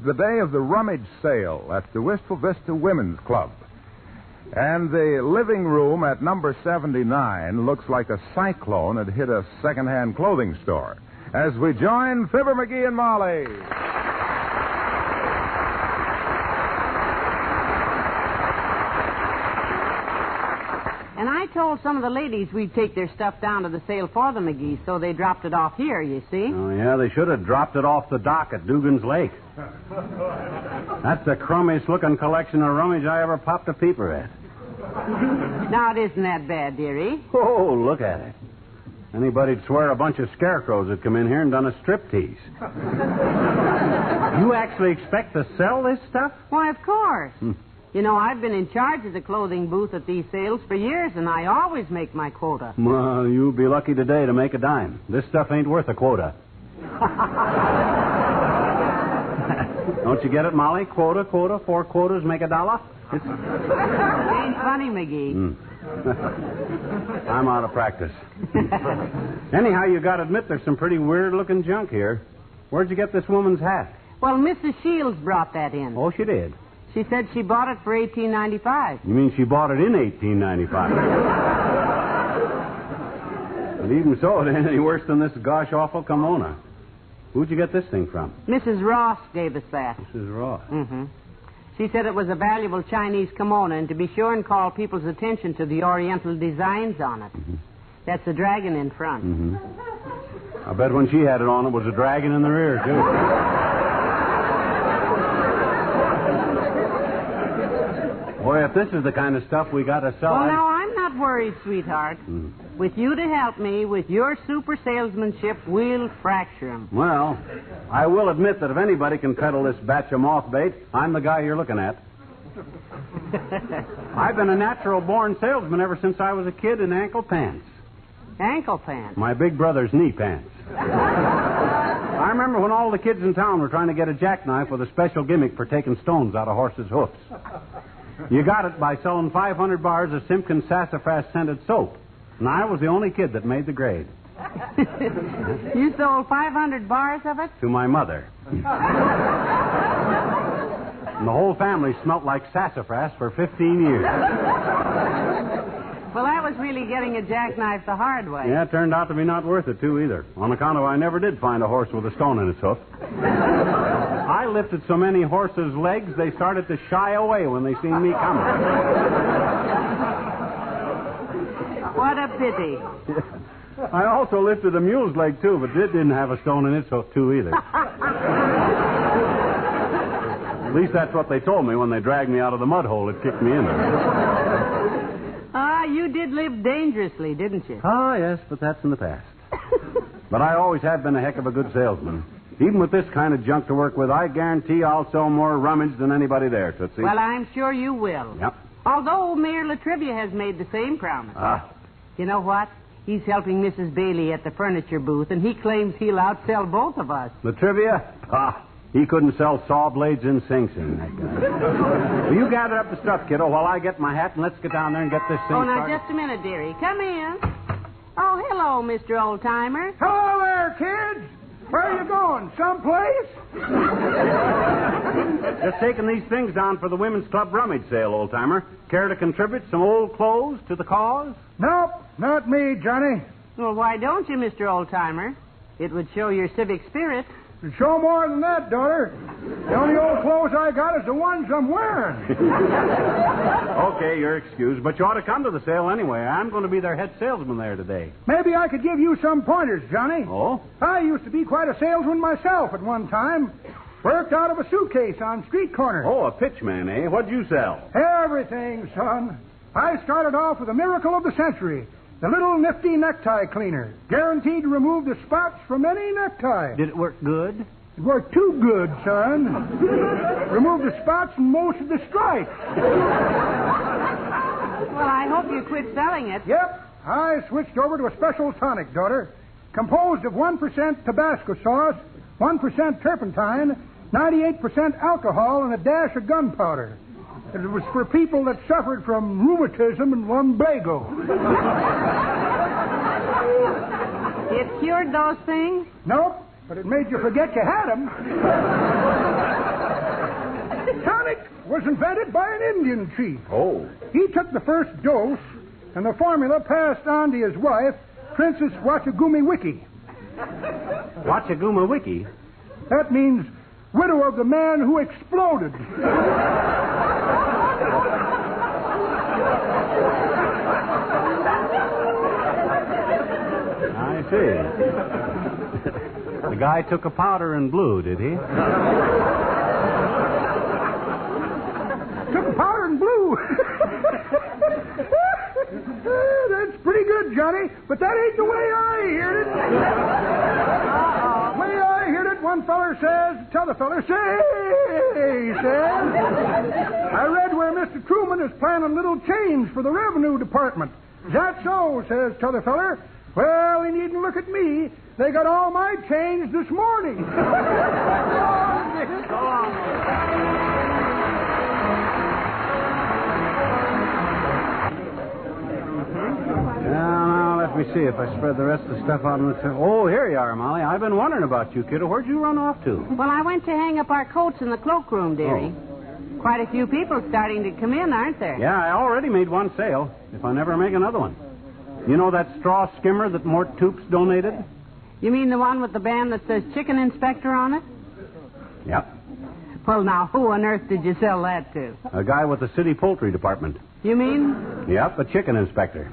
the day of the Rummage sale at the Wistful Vista Women's Club. And the living room at number 79 looks like a cyclone had hit a second-hand clothing store. As we join Fibber McGee and Molly. And I told some of the ladies we'd take their stuff down to the sale for the McGee, so they dropped it off here, you see. Oh, yeah, they should have dropped it off the dock at Dugan's Lake. That's the crummiest-looking collection of rummage I ever popped a peeper at. Now, it isn't that bad, dearie. Oh, look at it. Anybody'd swear a bunch of scarecrows had come in here and done a striptease. You actually expect to sell this stuff? Why, of course. You know, I've been in charge of the clothing booth at these sales for years, and I always make my quota. Well, you'll be lucky today to make a dime. This stuff ain't worth a quota. Don't you get it, Molly? Quota, 4 quotas make $1. It ain't funny, McGee. I'm out of practice. Anyhow, you got to admit there's some pretty weird-looking junk here. Where'd you get this woman's hat? Well, Mrs. Shields brought that in. Oh, she did? She said she bought it for $18.95. You mean she bought it in $18.95? But even so, it ain't any worse than this gosh-awful kimono. Who'd you get this thing from? Mrs. Ross gave us that. Mrs. Ross? Mm-hmm. She said it was a valuable Chinese kimono, and to be sure and call people's attention to the oriental designs on it. Mm-hmm. That's a dragon in front. Mm-hmm. I bet when she had it on, it was a dragon in the rear, too. Boy, if this is the kind of stuff we got to sell... Well, now, I'm not worried, sweetheart. With you to help me, with your super salesmanship, we'll fracture 'em. Well, I will admit that if anybody can peddle this batch of moth bait, I'm the guy you're looking at. I've been a natural-born salesman ever since I was a kid in ankle pants. Ankle pants? My big brother's knee pants. I remember when all the kids in town were trying to get a jackknife with a special gimmick for taking stones out of horses' hoofs. You got it by selling 500 bars of Simpkins Sassafras scented soap. And I was the only kid that made the grade. You sold 500 bars of it? To my mother. And the whole family smelt like sassafras for 15 years. Well, that was really getting a jackknife the hard way. Yeah, it turned out to be not worth it, too, either. On account of I never did find a horse with a stone in its hoof. I lifted so many horses' legs, they started to shy away when they seen me coming. What a pity. I also lifted a mule's leg, too, but it didn't have a stone in its hoof, too, either. At least that's what they told me when they dragged me out of the mud hole that kicked me in there. You did live dangerously, didn't you? Oh, yes, but that's in the past. But I always have been a heck of a good salesman. Even with this kind of junk to work with, I guarantee I'll sell more rummage than anybody there, Tootsie. Well, I'm sure you will. Yep. Although Mayor Latrivia has made the same promise. You know what? He's helping Mrs. Bailey at the furniture booth, and he claims he'll outsell both of us. Latrivia? He couldn't sell saw blades in Sing Sing, that guy. Well, you gather up the stuff, kiddo, while I get my hat, and let's get down there and get this thing now, started. just a minute, dearie. Come in. Oh, hello, Mr. Old-Timer. Hello there, kids. Where are you going? Someplace? Just taking these things down for the Women's Club Rummage sale, old-timer. Care to contribute some old clothes to the cause? Nope, not me, Johnny. Well, why don't you, Mr. Old-Timer? It would show your civic spirit. Show more than that, daughter. The only old clothes I got is the ones I'm wearing. Okay, you're excused, but you ought to come to the sale anyway. I'm going to be their head salesman there today. Maybe I could give you some pointers, Johnny. Oh? I used to be quite a salesman myself at one time. Worked out of a suitcase on street corners. Oh, a pitchman, eh? What'd you sell? Everything, son. I started off with the miracle of the century. The little nifty necktie cleaner. Guaranteed to remove the spots from any necktie. Did it work good? It worked too good, son. Removed the spots and most of the stripes. Well, I hope you quit selling it. Yep. I switched over to a special tonic, daughter. Composed of 1% Tabasco sauce, 1% turpentine, 98% alcohol, and a dash of gunpowder. It was for people that suffered from rheumatism and lumbago. It cured those things? Nope, but it made you forget you had them. was invented by an Indian chief. Oh. He took the first dose, and the formula passed on to his wife, Princess Wachagumi-Wiki. Wachaguma-Wiki? That means widow of the man who exploded. I see. The guy took a powder and blue, did he? Took powder and blue. That's pretty good, Johnny, but that ain't the way I heard it. The way I heard it, one feller says, t'other feller say, he says. I read where Mr. Truman is planning a little change for the revenue department. Is that so, says t'other feller. Well, he needn't look at me. They got all my change this morning. So long. Now, let me see if I spread the rest of the stuff out on the table. Oh, here you are, Molly. I've been wondering about you, kiddo. Where'd you run off to? Well, I went to hang up our coats in the cloakroom, dearie. Oh. Quite a few people starting to come in, aren't there? Yeah, I already made one sale. If I never make another one. You know that straw skimmer that Mort Toops donated? You mean the one with the band that says Chicken Inspector on it? Yep. Well, now, who on earth did you sell that to? A guy with the city poultry department. You mean? Yep, a chicken inspector.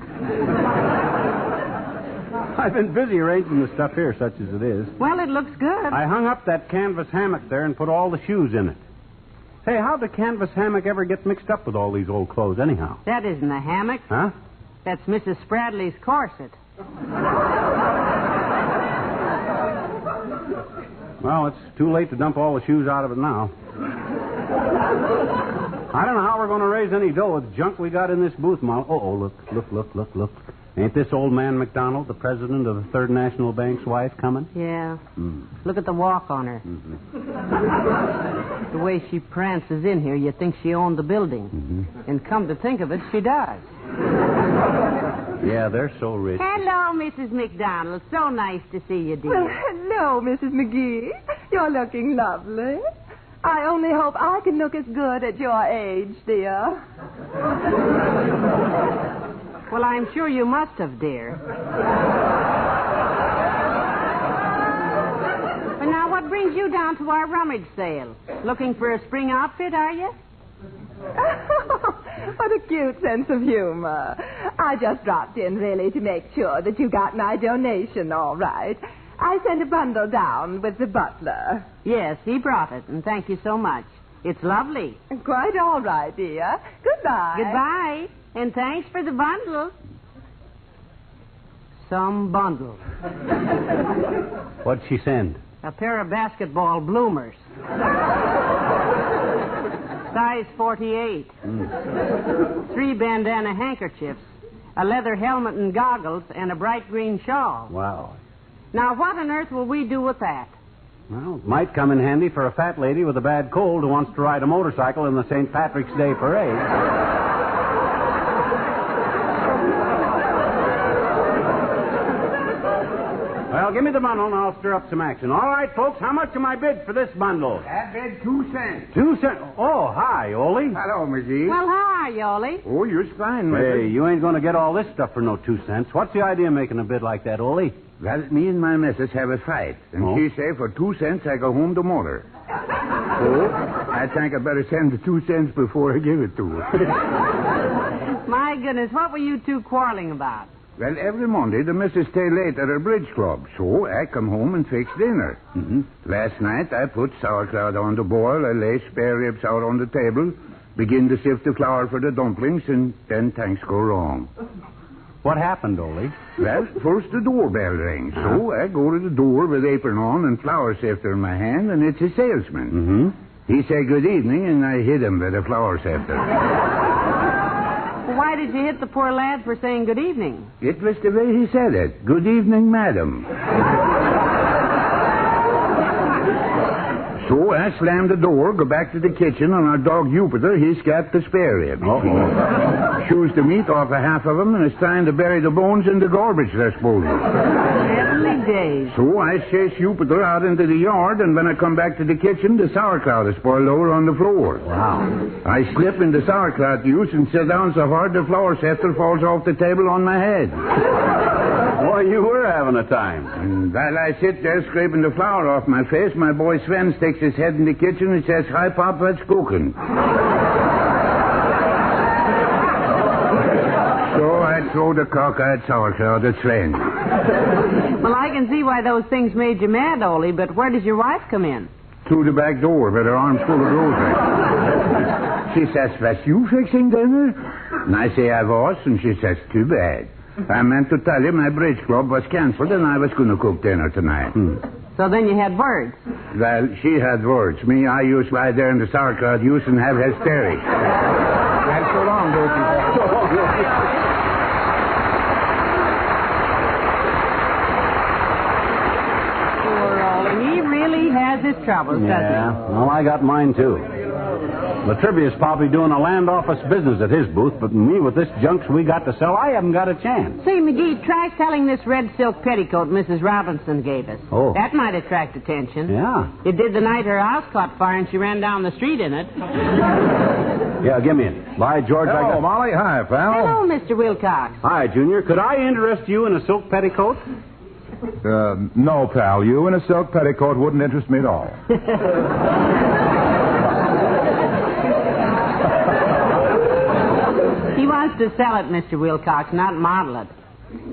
I've been busy arranging the stuff here, such as it is. Well, it looks good. I hung up that canvas hammock there and put all the shoes in it. Hey, how'd the canvas hammock ever get mixed up with all these old clothes, anyhow? That isn't a hammock. Huh? That's Mrs. Spradley's corset. Well, it's too late to dump all the shoes out of it now. I don't know how we're going to raise any dough with junk we got in this booth, Molly. Oh, look. Ain't this old man McDonald, the president of the Third National Bank's wife, coming? Yeah. Look at the walk on her. The way she prances in here, you'd think she owned the building. And come to think of it, she does. Yeah, they're so rich. Hello, Mrs. McDonald. So nice to see you, dear. Well, hello, Mrs. McGee. You're looking lovely. I only hope I can look as good at your age, dear. Well, I'm sure you must have, dear. But now, what brings you down to our rummage sale? Looking for a spring outfit, are you? What a cute sense of humor. I just dropped in, really, to make sure that you got my donation all right. I sent a bundle down with the butler. Yes, he brought it, and thank you so much. It's lovely. Quite all right, dear. Goodbye. Goodbye, and thanks for the bundle. Some bundle. What'd she send? A pair of basketball bloomers. Size 48. 3 bandana handkerchiefs, a leather helmet and goggles, and a bright green shawl. Wow. Now, what on earth will we do with that? Well, it might come in handy for a fat lady with a bad cold who wants to ride a motorcycle in the St. Patrick's Day parade. Well, give me the bundle and I'll stir up some action. All right, folks, how much am I bid for this bundle? That bid 2 cents. 2 cents. Oh, hi, Ole. Hello, McGee. Well, how are you, Ollie? Oh, you're fine, Hey, you ain't going to get all this stuff for no 2 cents. What's the idea of making a bid like that, Ole? Well, me and my missus have a fight. And she say for 2 cents I go home to motor. So, I think I better send the 2 cents before I give it to her. My goodness, what were you two quarreling about? Well, every Monday the missus stay late at her bridge club, so I come home and fix dinner. Last night I put sauerkraut on the boil, I lay spare ribs out on the table, begin to sift the flour for the dumplings, and then things go wrong. What happened, Ole? Well, first the doorbell rings, so I go to the door with apron on and flour sifter in my hand, and it's a salesman. He say good evening, and I hit him with a flour sifter. Well, why did you hit the poor lad for saying good evening? It was the way he said it. Good evening, madam. So I slammed the door, go back to the kitchen, and our dog Jupiter, he scared the spare ribs. Chews the meat off a half of them and is trying to bury the bones in the garbage disposal. Heavenly days. So I chase Jupiter out into the yard, and when I come back to the kitchen, the sauerkraut is spoiled over on the floor. Wow. I slip in the sauerkraut juice and sit down so hard the flour scepter falls off the table on my head. Boy, you were having a time. And while I sit there scraping the flour off my face, my boy Sven sticks his head in the kitchen and says, "Hi, Papa, it's cooking." So I throw the cockeyed sauerkraut at Sven. Well, I can see why those things made you mad, Ole, but where does your wife come in? Through the back door with her arms full of groceries. She says, "Was you fixing dinner?" And I say I was, and she says, "Too bad. I meant to tell you my bridge club was canceled and I was going to cook dinner tonight." So then you had words. Well, she had words. Me, I used lie there in the sauerkraut juice and have hysterics. Well, so long, Dorothy. Poor Ole. He really has his troubles, doesn't Yeah, well, I got mine, too. Latrivia's probably doing a land office business at his booth, but me with this junks we got to sell, I haven't got a chance. he? Say, McGee, try selling this red silk petticoat Mrs. Robinson gave us. Oh. That might attract attention. Yeah. It did the night her house caught fire and she ran down the street in it. Yeah, give me it. By George, I Hello, got... Molly. Hi, pal. Hello, Mr. Wilcox. Hi, Junior. Could I interest you in a silk petticoat? No, pal. You in a silk petticoat wouldn't interest me at all. He wants to sell it, Mr. Wilcox, not model it.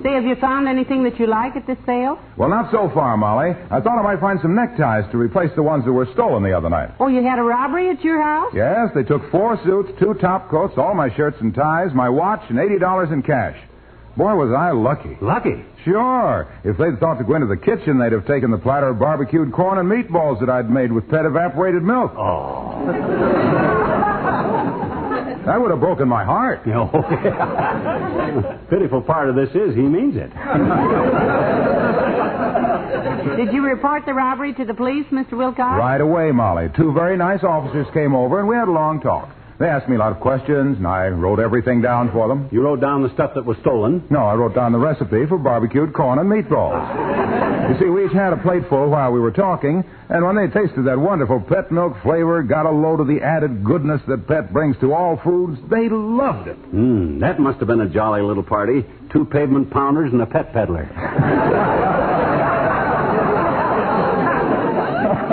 Say, have you found anything that you like at this sale? Well, not so far, Molly. I thought I might find some neckties to replace the ones that were stolen the other night. Oh, you had a robbery at your house? Yes, they took 4 suits, 2 top coats, all my shirts and ties, my watch, and $80 in cash. Boy, was I lucky. Lucky? Sure. If they'd thought to go into the kitchen, they'd have taken the platter of barbecued corn and meatballs that I'd made with pet evaporated milk. Oh. That would have broken my heart. Oh, yeah. Pitiful part of this is he means it. Did you report the robbery to the police, Mr. Wilcox? Right away, Molly. 2 very nice officers came over, and we had a long talk. They asked me a lot of questions, and I wrote everything down for them. You wrote down the stuff that was stolen? No, I wrote down the recipe for barbecued corn and meatballs. You see, we each had a plateful while we were talking, and when they tasted that wonderful pet milk flavor, got a load of the added goodness that pet brings to all foods, they loved it. That must have been a jolly little party. 2 pavement pounders and a pet peddler.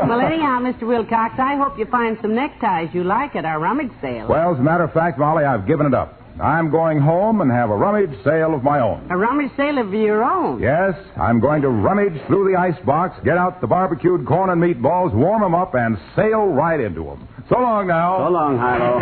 Well, anyhow, Mr. Wilcox, I hope you find some neckties you like at our rummage sale. Well, as a matter of fact, Molly, I've given it up. I'm going home and have a rummage sale of my own. A rummage sale of your own? Yes, I'm going to rummage through the icebox, get out the barbecued corn and meatballs, warm them up, and sail right into them. So long now. So long, Hilo.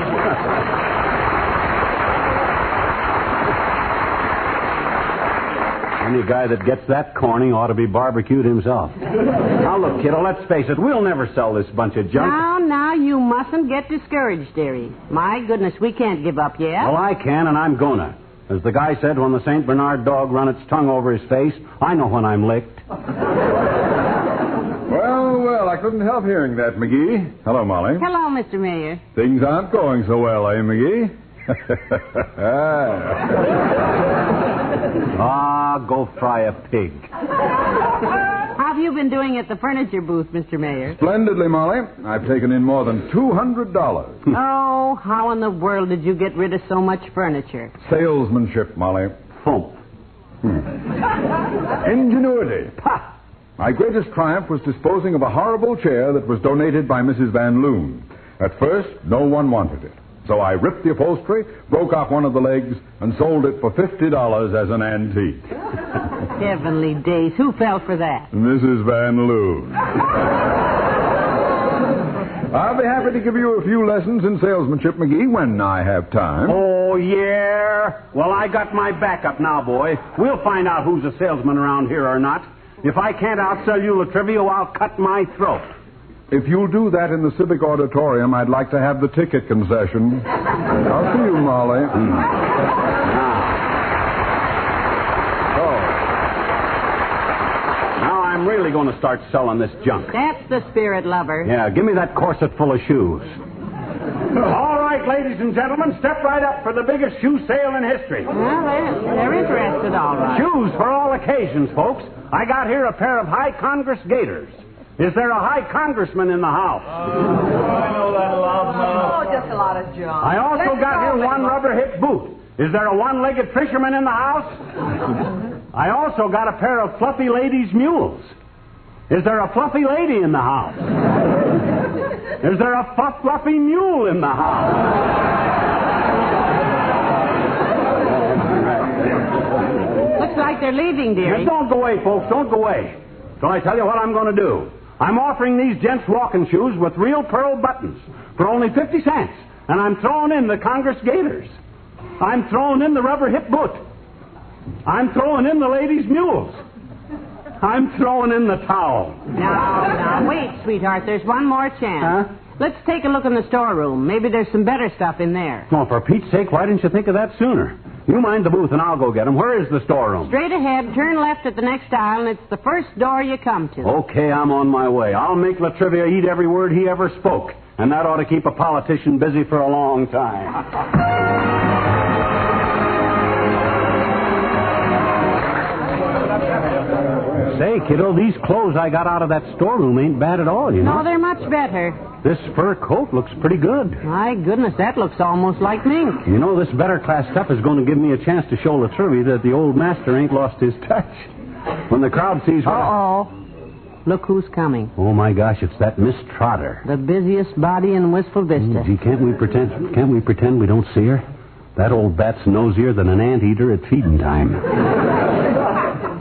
Any guy that gets that corning ought to be barbecued himself. Now, look, kiddo, let's face it. We'll never sell this bunch of junk. Now, you mustn't get discouraged, dearie. My goodness, we can't give up yet. Well, I can, and I'm gonna. As the guy said when the St. Bernard dog run its tongue over his face, I know when I'm licked. Well, I couldn't help hearing that, McGee. Hello, Molly. Hello, Mr. Mayor. Things aren't going so well, eh, McGee? Go fry a pig. How have you been doing at the furniture booth, Mr. Mayor? Splendidly, Molly. I've taken in more than $200. Oh, how in the world did you get rid of so much furniture? Salesmanship, Molly. Hump. Ingenuity. Pah! My greatest triumph was disposing of a horrible chair that was donated by Mrs. Van Loon. At first, no one wanted it. So I ripped the upholstery, broke off one of the legs, and sold it for $50 as an antique. Heavenly days. Who fell for that? Mrs. Van Loon. I'll be happy to give you a few lessons in salesmanship, McGee, when I have time. Oh, yeah? Well, I got my backup now, boy. We'll find out who's a salesman around here or not. If I can't outsell you Latrivia, I'll cut my throat. If you'll do that in the Civic Auditorium, I'd like to have the ticket concession. I'll see you, Molly. Now I'm I'm really going to start selling this junk. That's the spirit, lover. Yeah, give me that corset full of shoes. All right, ladies and gentlemen, step right up for the biggest shoe sale in history. Well, they're interested, all right. Shoes for all occasions, folks. I got here a pair of high Congress gaiters. Is there a high congressman in the house? I know that loud. Oh, just a lot of junk. I also got here one rubber hip boot. Is there a one-legged fisherman in the house? I also got a pair of fluffy ladies' mules. Is there a fluffy lady in the house? Is there a fluffy mule in the house? Looks like they're leaving, dearie. Don't go away, folks. Don't go away. So I tell you what I'm going to do. I'm offering these gents walking shoes with real pearl buttons for only 50 cents. And I'm throwing in the Congress gaiters. I'm throwing in the rubber hip boot. I'm throwing in the ladies' mules. I'm throwing in the towel. Now, wait, sweetheart. There's one more chance. Huh? Let's take a look in the storeroom. Maybe there's some better stuff in there. Oh, for Pete's sake, why didn't you think of that sooner? You mind the booth and I'll go get them. Where is the storeroom? Straight ahead, turn left at the next aisle, and it's the first door you come to. Okay, I'm on my way. I'll make Latrivia eat every word he ever spoke. And that ought to keep a politician busy for a long time. Say, kiddo, these clothes I got out of that storeroom ain't bad at all, you know. No, they're much better. This fur coat looks pretty good. My goodness, that looks almost like mink. You know, this better class stuff is going to give me a chance to show Latrivia that the old master ain't lost his touch. When the crowd sees what... Uh-oh. Look who's coming. Oh, my gosh, it's that Miss Trotter. The busiest body in Wistful Vista. Gee, can't we pretend we don't see her? That old bat's nosier than an anteater at feeding time.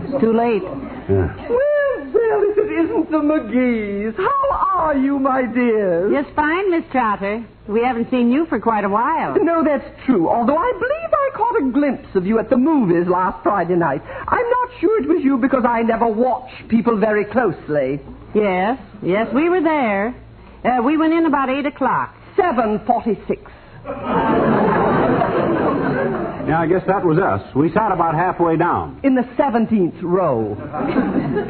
It's too late. Yeah. Well, if it isn't the McGees. How are you, my dear? Just fine, Miss Trotter. We haven't seen you for quite a while. No, that's true. Although I believe I caught a glimpse of you at the movies last Friday night. I'm not sure it was you because I never watch people very closely. Yes, we were there. We went in about 8 o'clock. 7:46. Yeah, I guess that was us. We sat about halfway down. In the 17th row.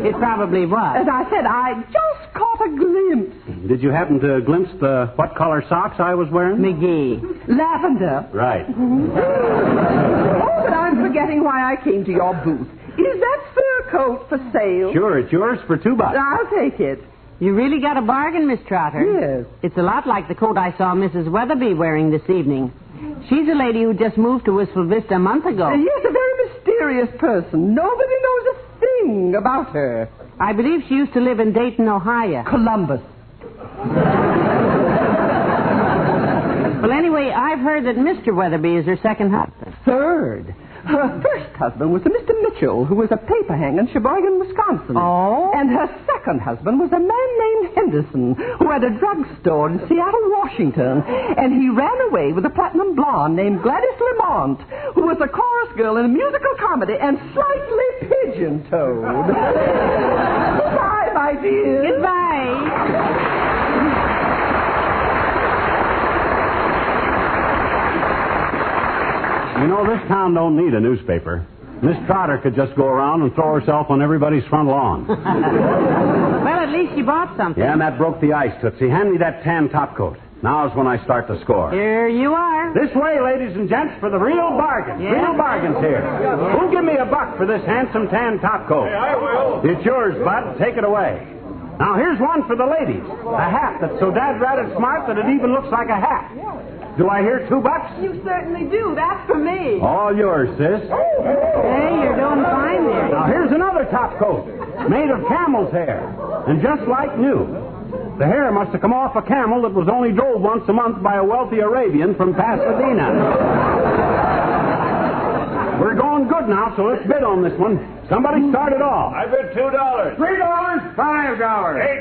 It probably was. As I said, I just caught a glimpse. Did you happen to glimpse the what color socks I was wearing? McGee. Lavender. Right. Oh, but I'm forgetting why I came to your booth. Is that fur coat for sale? Sure, it's yours for $2. I'll take it. You really got a bargain, Miss Trotter. Yes. It's a lot like the coat I saw Mrs. Weatherby wearing this evening. She's a lady who just moved to Wistful Vista a month ago. Yes, a very mysterious person. Nobody knows a thing about her. I believe she used to live in Dayton, Ohio. Columbus. Well, anyway, I've heard that Mr. Weatherby is her second husband. Third. Her first husband was a Mr. Mitchell, who was a paper hanger in Sheboygan, Wisconsin. Oh? And her second husband was a man named Henderson, who had a drugstore in Seattle, Washington. And he ran away with a platinum blonde named Gladys Lamont, who was a chorus girl in a musical comedy and slightly pigeon-toed. Goodbye, my dear. Goodbye. You know, this town don't need a newspaper. Miss Trotter could just go around and throw herself on everybody's front lawn. Well, at least you bought something. Yeah, and that broke the ice, Tootsie. Hand me that tan topcoat. Now's when I start to score. Here you are. This way, ladies and gents, for the real bargains. Yeah. Real bargains here. Who'll give me $1 for this handsome tan topcoat? Hey, I will. It's yours, Bud. Take it away. Now, here's one for the ladies. A hat that's so dad-ratted smart that it even looks like a hat. Do I hear $2? You certainly do. That's for me. All yours, sis. Hey, you're doing fine there. Now, here's another top coat, made of camel's hair, and just like new. The hair must have come off a camel that was only drove once a month by a wealthy Arabian from Pasadena. We're going good now, so let's bid on this one. Somebody start it off. I bid $2. $3, $5.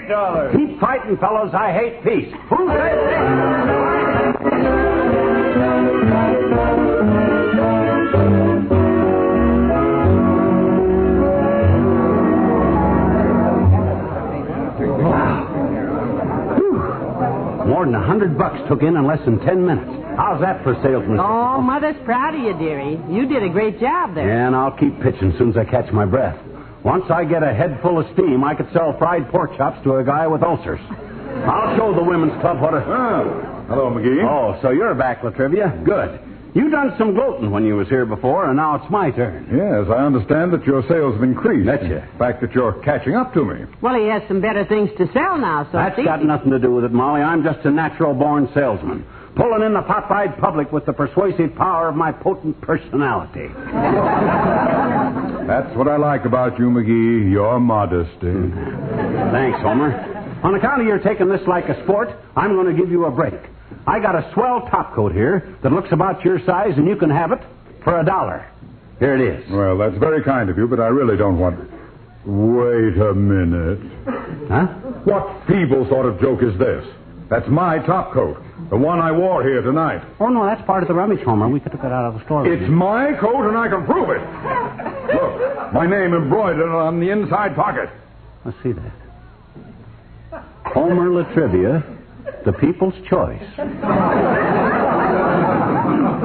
$8. Keep fighting, fellows. I hate peace. Who says this? More than $100 took in less than 10 minutes. How's that for salesmanship? Oh, Mother's proud of you, dearie. You did a great job there. Yeah, and I'll keep pitching as soon as I catch my breath. Once I get a head full of steam, I could sell fried pork chops to a guy with ulcers. I'll show the women's club what a... Hello, McGee. Oh, so you're back, Latrivia. Good. You done some gloating when you was here before, and now it's my turn. Yes, I understand that your sales have increased. That's it. The fact that you're catching up to me. Well, he has some better things to sell now, so That's got nothing to do with it, Molly. I'm just a natural-born salesman, pulling in the pot-eyed public with the persuasive power of my potent personality. That's what I like about you, McGee, your modesty. Thanks, Homer. On account of your taking this like a sport, I'm going to give you a break. I got a swell top coat here that looks about your size, and you can have it for $1. Here it is. Well, that's very kind of you, but I really don't want... Wait a minute. Huh? What feeble sort of joke is this? That's my top coat, the one I wore here tonight. Oh, no, that's part of the Rummage, Homer. We took it out of the store. It's my coat, and I can prove it. Look, my name embroidered on the inside pocket. Let's see that. Homer Latrivia, the people's choice.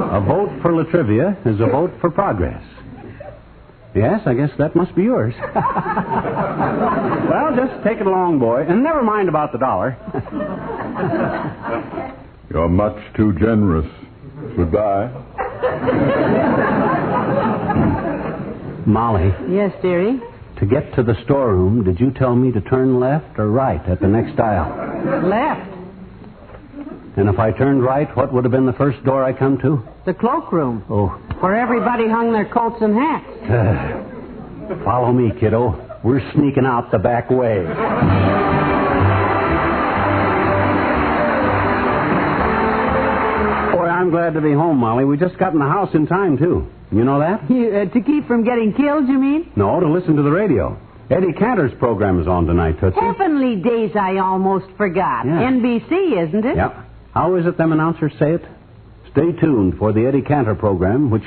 A vote for Latrivia is a vote for progress. Yes, I guess that must be yours. Well, just take it along, boy, and never mind about the $1. You're much too generous. Goodbye. Molly. Yes, dearie? To get to the storeroom, did you tell me to turn left or right at the next aisle? Left. And if I turned right, what would have been the first door I come to? The cloakroom. Oh. Where everybody hung their coats and hats. Follow me, kiddo. We're sneaking out the back way. Boy, I'm glad to be home, Molly. We just got in the house in time, too. You know that? To keep from getting killed, you mean? No, to listen to the radio. Eddie Cantor's program is on tonight, Tootsie. Heavenly days, I almost forgot. Yeah. NBC, isn't it? Yep. How is it them announcers say it? Stay tuned for the Eddie Cantor program, which